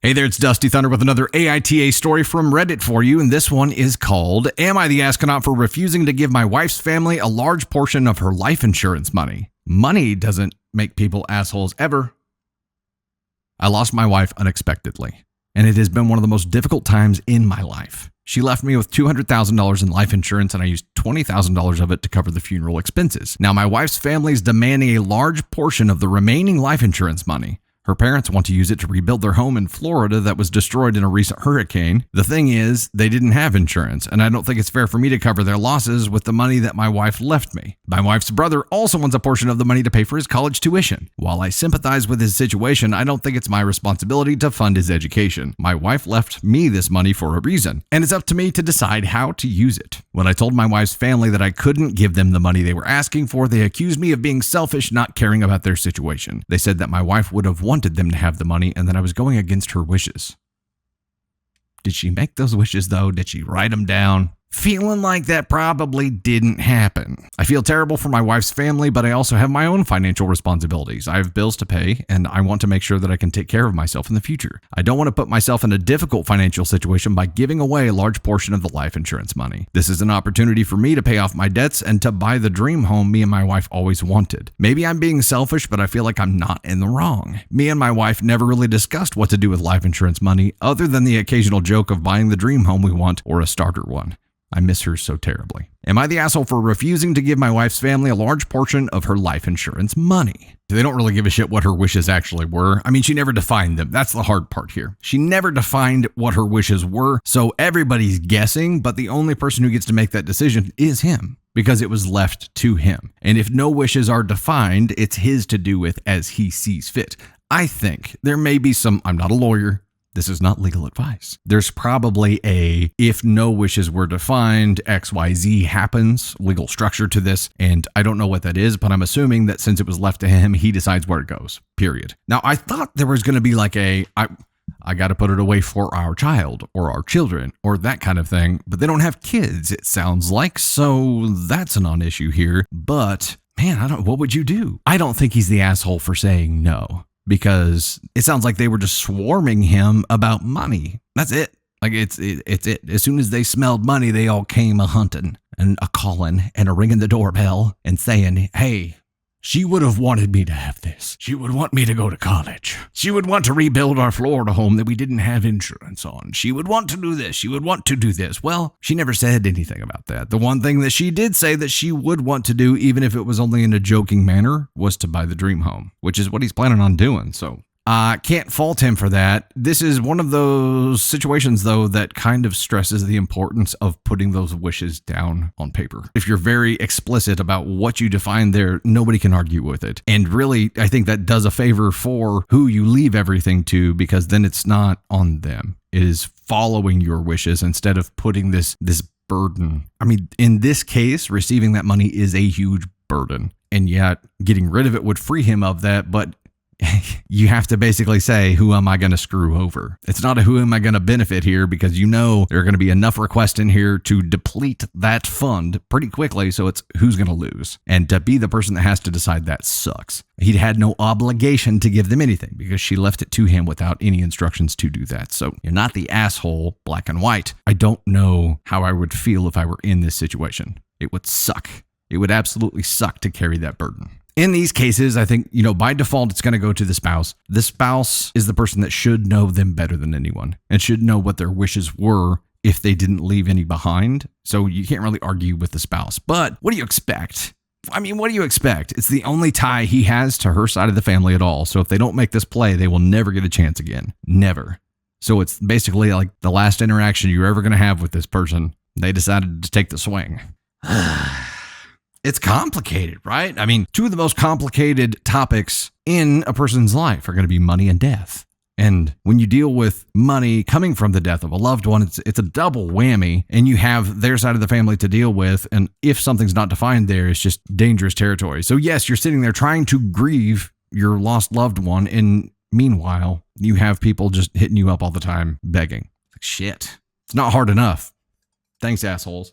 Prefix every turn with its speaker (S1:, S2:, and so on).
S1: Hey there, it's Dusty Thunder with another AITA story from Reddit for you, and this one is called, Am I the Astronaut for Refusing to Give My Wife's Family a Large Portion of Her Life Insurance Money? Money doesn't make people assholes ever. I lost my wife unexpectedly, and it has been one of the most difficult times in my life. She left me with $200,000 in life insurance, and I used $20,000 of it to cover the funeral expenses. Now, my wife's family is demanding a large portion of the remaining life insurance money. Her parents want to use it to rebuild their home in Florida that was destroyed in a recent hurricane. The thing is, they didn't have insurance, and I don't think it's fair for me to cover their losses with the money that my wife left me. My wife's brother also wants a portion of the money to pay for his college tuition. While I sympathize with his situation, I don't think it's my responsibility to fund his education. My wife left me this money for a reason, and it's up to me to decide how to use it. When I told my wife's family that I couldn't give them the money they were asking for, they accused me of being selfish, not caring about their situation. They said that my wife would have wanted them to have the money and that I was going against her wishes. Did she make those wishes though? Did she write them down? Feeling like that probably didn't happen. I feel terrible for my wife's family, but I also have my own financial responsibilities. I have bills to pay, and I want to make sure that I can take care of myself in the future. I don't want to put myself in a difficult financial situation by giving away a large portion of the life insurance money. This is an opportunity for me to pay off my debts and to buy the dream home me and my wife always wanted. Maybe I'm being selfish, but I feel like I'm not in the wrong. Me and my wife never really discussed what to do with life insurance money other than the occasional joke of buying the dream home we want or a starter one. I miss her so terribly. Am I the asshole for refusing to give my wife's family a large portion of her life insurance money? They don't really give a shit what her wishes actually were. I mean, she never defined them. That's the hard part here. She never defined what her wishes were, so everybody's guessing, but the only person who gets to make that decision is him, because it was left to him. And if no wishes are defined, it's his to do with as he sees fit. I think there may be some, I'm not a lawyer, this is not legal advice. There's probably a, if no wishes were defined, XYZ happens, legal structure to this. And I don't know what that is, but I'm assuming that since it was left to him, he decides where it goes, period. Now, I thought there was going to be like I got to put it away for our child or our children or that kind of thing, but they don't have kids, it sounds like. So that's a non-issue here. But man, what would you do? I don't think he's the asshole for saying no, because it sounds like they were just swarming him about money. That's it. Like it's it. As soon as they smelled money, they all came a hunting and a calling and a ringing the doorbell and saying, hey, she would have wanted me to have this. She would want me to go to college. She would want to rebuild our Florida home that we didn't have insurance on. She would want to do this. She would want to do this. Well, she never said anything about that. The one thing that she did say that she would want to do, even if it was only in a joking manner, was to buy the dream home, which is what he's planning on doing. So I can't fault him for that. This is one of those situations, though, that kind of stresses the importance of putting those wishes down on paper. If you're very explicit about what you define there, nobody can argue with it. And really, I think that does a favor for who you leave everything to, because then it's not on them. It is following your wishes instead of putting this burden. I mean, in this case, receiving that money is a huge burden, and yet getting rid of it would free him of that, but you have to basically say, who am I going to screw over? It's not a who am I going to benefit here, because you know there are going to be enough requests in here to deplete that fund pretty quickly. So it's who's going to lose. And to be the person that has to decide that sucks. He had no obligation to give them anything because she left it to him without any instructions to do that. So you're not the asshole, black and white. I don't know how I would feel if I were in this situation. It would suck. It would absolutely suck to carry that burden. In these cases, I think, by default, it's going to go to the spouse. The spouse is the person that should know them better than anyone and should know what their wishes were if they didn't leave any behind. So you can't really argue with the spouse. But what do you expect? I mean, what do you expect? It's the only tie he has to her side of the family at all. So if they don't make this play, they will never get a chance again. Never. So it's basically like the last interaction you're ever going to have with this person. They decided to take the swing. It's complicated, right? I mean, two of the most complicated topics in a person's life are going to be money and death. And when you deal with money coming from the death of a loved one, it's a double whammy, and you have their side of the family to deal with. And if something's not defined there, it's just dangerous territory. So yes, you're sitting there trying to grieve your lost loved one. And meanwhile, you have people just hitting you up all the time, begging. Like, shit, it's not hard enough. Thanks, assholes.